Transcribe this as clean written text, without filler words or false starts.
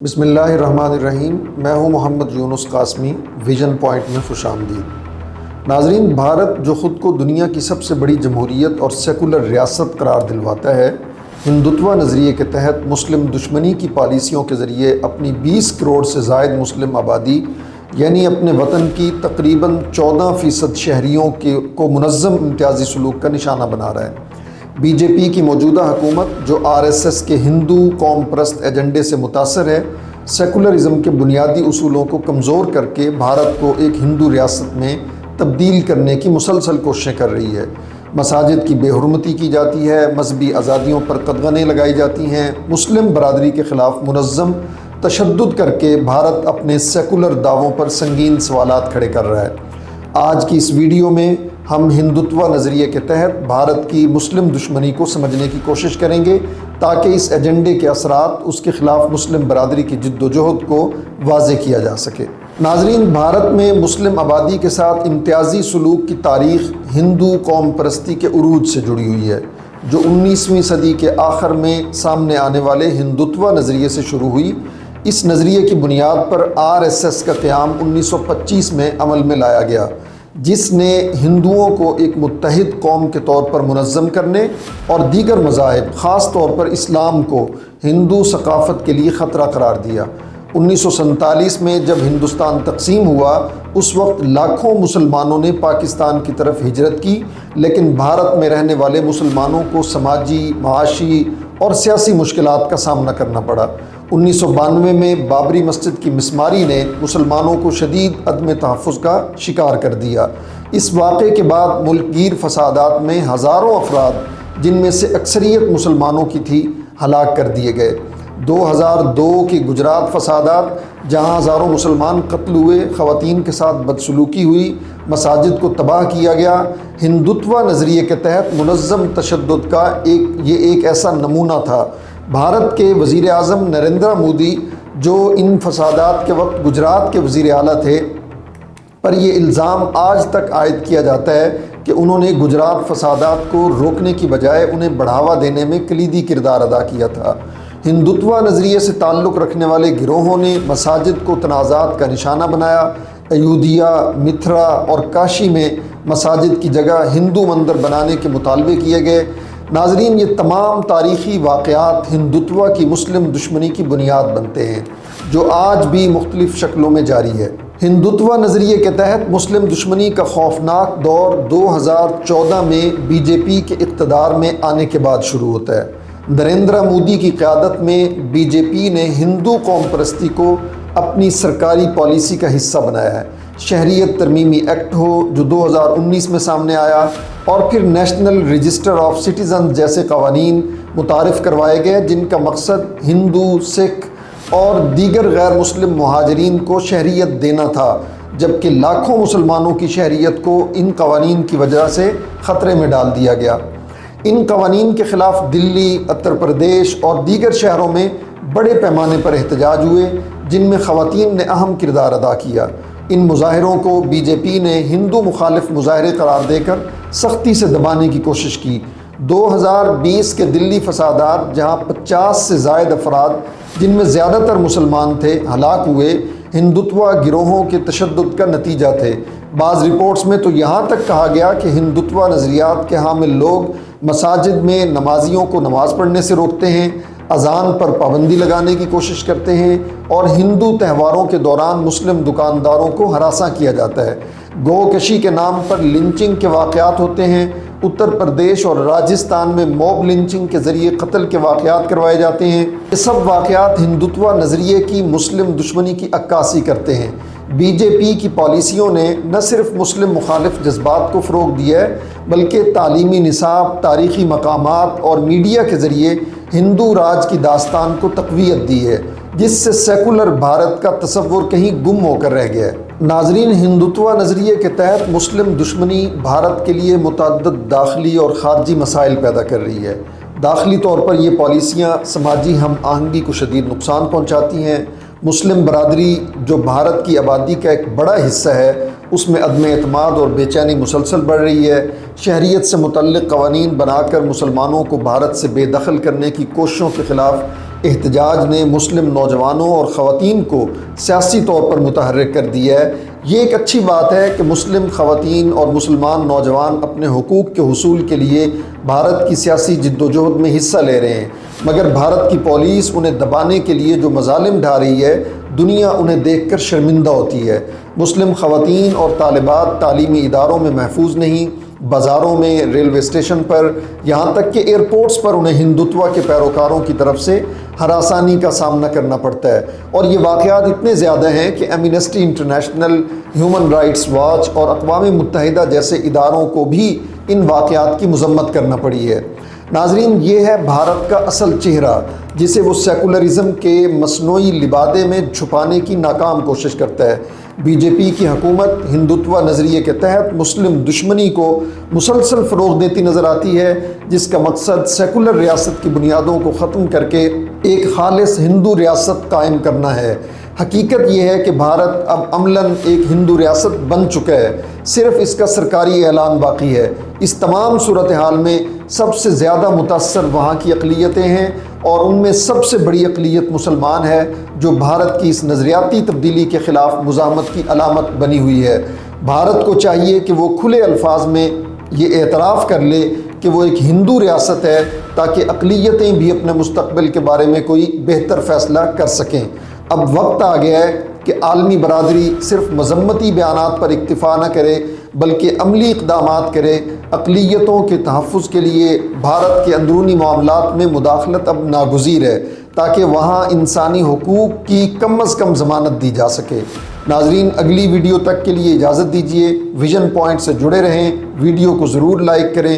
بسم اللہ الرحمن الرحیم۔ میں ہوں محمد یونس قاسمی، ویژن پوائنٹ میں خوش آمدید۔ ناظرین، بھارت جو خود کو دنیا کی سب سے بڑی جمہوریت اور سیکولر ریاست قرار دلواتا ہے، ہندوتوا نظریے کے تحت مسلم دشمنی کی پالیسیوں کے ذریعے اپنی 20 کروڑ سے زائد مسلم آبادی یعنی اپنے وطن کی تقریباً 14% شہریوں کو منظم امتیازی سلوک کا نشانہ بنا رہا ہے۔ بی جے پی کی موجودہ حکومت جو RSS کے ہندو قوم پرست ایجنڈے سے متاثر ہے، سیکولرزم کے بنیادی اصولوں کو کمزور کر کے بھارت کو ایک ہندو ریاست میں تبدیل کرنے کی مسلسل کوششیں کر رہی ہے۔ مساجد کی بے حرمتی کی جاتی ہے، مذہبی آزادیوں پر قدغنیں لگائی جاتی ہیں، مسلم برادری کے خلاف منظم تشدد کر کے بھارت اپنے سیکولر دعووں پر سنگین سوالات کھڑے کر رہا ہے۔ آج کی اس ویڈیو میں ہم ہندوتوا نظریے کے تحت بھارت کی مسلم دشمنی کو سمجھنے کی کوشش کریں گے تاکہ اس ایجنڈے کے اثرات اس کے خلاف مسلم برادری کی جد و جہد کو واضح کیا جا سکے۔ ناظرین، بھارت میں مسلم آبادی کے ساتھ امتیازی سلوک کی تاریخ ہندو قوم پرستی کے عروج سے جڑی ہوئی ہے، جو 19ویں صدی کے آخر میں سامنے آنے والے ہندوتوا نظریے سے شروع ہوئی۔ اس نظریے کی بنیاد پر RSS کا قیام 1925 میں عمل میں لایا گیا، جس نے ہندوؤں کو ایک متحد قوم کے طور پر منظم کرنے اور دیگر مذاہب، خاص طور پر اسلام کو ہندو ثقافت کے لیے خطرہ قرار دیا۔ 1947 میں جب ہندوستان تقسیم ہوا، اس وقت لاکھوں مسلمانوں نے پاکستان کی طرف ہجرت کی، لیکن بھارت میں رہنے والے مسلمانوں کو سماجی، معاشی اور سیاسی مشکلات کا سامنا کرنا پڑا۔ 1992 میں بابری مسجد کی مسماری نے مسلمانوں کو شدید عدم تحفظ کا شکار کر دیا۔ اس واقعے کے بعد ملک گیر فسادات میں ہزاروں افراد، جن میں سے اکثریت مسلمانوں کی تھی، ہلاک کر دیے گئے۔ 2002 کے گجرات فسادات، جہاں ہزاروں مسلمان قتل ہوئے، خواتین کے ساتھ بدسلوکی ہوئی، مساجد کو تباہ کیا گیا۔ ہندوتوا نظریے کے تحت منظم تشدد کا یہ ایک ایسا نمونہ تھا۔ بھارت کے وزیر اعظم نریندر مودی، جو ان فسادات کے وقت گجرات کے وزیر اعلیٰ تھے، پر یہ الزام آج تک عائد کیا جاتا ہے کہ انہوں نے گجرات فسادات کو روکنے کی بجائے انہیں بڑھاوا دینے میں کلیدی کردار ادا کیا تھا۔ ہندوتوا نظریے سے تعلق رکھنے والے گروہوں نے مساجد کو تنازعات کا نشانہ بنایا۔ ایودھیا، متھرا اور کاشی میں مساجد کی جگہ ہندو مندر بنانے کے مطالبے کیے گئے۔ ناظرین، یہ تمام تاریخی واقعات ہندوتوا کی مسلم دشمنی کی بنیاد بنتے ہیں، جو آج بھی مختلف شکلوں میں جاری ہے۔ ہندوتوا نظریے کے تحت مسلم دشمنی کا خوفناک دور 2014 میں بی جے پی کے اقتدار میں آنے کے بعد شروع ہوتا ہے۔ نریندر مودی کی قیادت میں بی جے پی نے ہندو قوم پرستی کو اپنی سرکاری پالیسی کا حصہ بنایا ہے۔ شہریت ترمیمی ایکٹ ہو، جو 2019 میں سامنے آیا، اور پھر نیشنل رجسٹر آف سٹیزن جیسے قوانین متعارف کروائے گئے، جن کا مقصد ہندو، سکھ اور دیگر غیر مسلم مہاجرین کو شہریت دینا تھا، جبکہ لاکھوں مسلمانوں کی شہریت کو ان قوانین کی وجہ سے خطرے میں ڈال دیا گیا۔ ان قوانین کے خلاف دلی، اتر پردیش اور دیگر شہروں میں بڑے پیمانے پر احتجاج ہوئے، جن میں خواتین نے اہم کردار ادا کیا۔ ان مظاہروں کو بی جے پی نے ہندو مخالف مظاہرے قرار دے کر سختی سے دبانے کی کوشش کی۔ 2020 کے دلی فسادات، جہاں 50 سے زائد افراد، جن میں زیادہ تر مسلمان تھے، ہلاک ہوئے، ہندوتوا گروہوں کے تشدد کا نتیجہ تھے۔ بعض رپورٹس میں تو یہاں تک کہا گیا کہ ہندوتوا نظریات کے حامل لوگ مساجد میں نمازیوں کو نماز پڑھنے سے روکتے ہیں، اذان پر پابندی لگانے کی کوشش کرتے ہیں، اور ہندو تہواروں کے دوران مسلم دکانداروں کو ہراساں کیا جاتا ہے۔ گو کشی کے نام پر لنچنگ کے واقعات ہوتے ہیں۔ اتر پردیش اور راجستھان میں موب لنچنگ کے ذریعے قتل کے واقعات کروائے جاتے ہیں۔ یہ سب واقعات ہندوتوا نظریے کی مسلم دشمنی کی عکاسی کرتے ہیں۔ بی جے پی کی پالیسیوں نے نہ صرف مسلم مخالف جذبات کو فروغ دیا ہے، بلکہ تعلیمی نصاب، تاریخی مقامات اور میڈیا کے ذریعے ہندو راج کی داستان کو تقویت دی ہے، جس سے سیکولر بھارت کا تصور کہیں گم ہو کر رہ گیا ہے۔ ناظرین، ہندوتوا نظریے کے تحت مسلم دشمنی بھارت کے لیے متعدد داخلی اور خارجی مسائل پیدا کر رہی ہے۔ داخلی طور پر یہ پالیسیاں سماجی ہم آہنگی کو شدید نقصان پہنچاتی ہیں۔ مسلم برادری، جو بھارت کی آبادی کا ایک بڑا حصہ ہے، اس میں عدم اعتماد اور بے چینی مسلسل بڑھ رہی ہے۔ شہریت سے متعلق قوانین بنا کر مسلمانوں کو بھارت سے بے دخل کرنے کی کوششوں کے خلاف احتجاج نے مسلم نوجوانوں اور خواتین کو سیاسی طور پر متحرک کر دیا ہے۔ یہ ایک اچھی بات ہے کہ مسلم خواتین اور مسلمان نوجوان اپنے حقوق کے حصول کے لیے بھارت کی سیاسی جدوجہد میں حصہ لے رہے ہیں، مگر بھارت کی پولیس انہیں دبانے کے لیے جو مظالم ڈھا رہی ہے، دنیا انہیں دیکھ کر شرمندہ ہوتی ہے۔ مسلم خواتین اور طالبات تعلیمی اداروں میں محفوظ نہیں، بازاروں میں، ریلوے اسٹیشن پر، یہاں تک کہ ایئرپورٹس پر انہیں ہندوتوا کے پیروکاروں کی طرف سے ہراسانی کا سامنا کرنا پڑتا ہے۔ اور یہ واقعات اتنے زیادہ ہیں کہ Amnesty international, human rights watch اور اقوام متحدہ جیسے اداروں کو بھی ان واقعات کی مذمت کرنا پڑی ہے۔ ناظرین، یہ ہے بھارت کا اصل چہرہ، جسے وہ سیکولرزم کے مصنوعی لبادے میں چھپانے کی ناکام کوشش کرتا ہے۔ بی جے پی کی حکومت ہندوتوا نظریے کے تحت مسلم دشمنی کو مسلسل فروغ دیتی نظر آتی ہے، جس کا مقصد سیکولر ریاست کی بنیادوں کو ختم کر کے ایک خالص ہندو ریاست قائم کرنا ہے۔ حقیقت یہ ہے کہ بھارت اب عملاً ایک ہندو ریاست بن چکا ہے، صرف اس کا سرکاری اعلان باقی ہے۔ اس تمام صورتحال میں سب سے زیادہ متاثر وہاں کی اقلیتیں ہیں، اور ان میں سب سے بڑی اقلیت مسلمان ہے، جو بھارت کی اس نظریاتی تبدیلی کے خلاف مزاحمت کی علامت بنی ہوئی ہے۔ بھارت کو چاہیے کہ وہ کھلے الفاظ میں یہ اعتراف کر لے کہ وہ ایک ہندو ریاست ہے، تاکہ اقلیتیں بھی اپنے مستقبل کے بارے میں کوئی بہتر فیصلہ کر سکیں۔ اب وقت آ گیا ہے کہ عالمی برادری صرف مذمتی بیانات پر اکتفا نہ کرے، بلکہ عملی اقدامات کرے۔ اقلیتوں کے تحفظ کے لیے بھارت کے اندرونی معاملات میں مداخلت اب ناگزیر ہے، تاکہ وہاں انسانی حقوق کی کم از کم ضمانت دی جا سکے۔ ناظرین، اگلی ویڈیو تک کے لیے اجازت دیجیے۔ ویژن پوائنٹ سے جڑے رہیں، ویڈیو کو ضرور لائک کریں،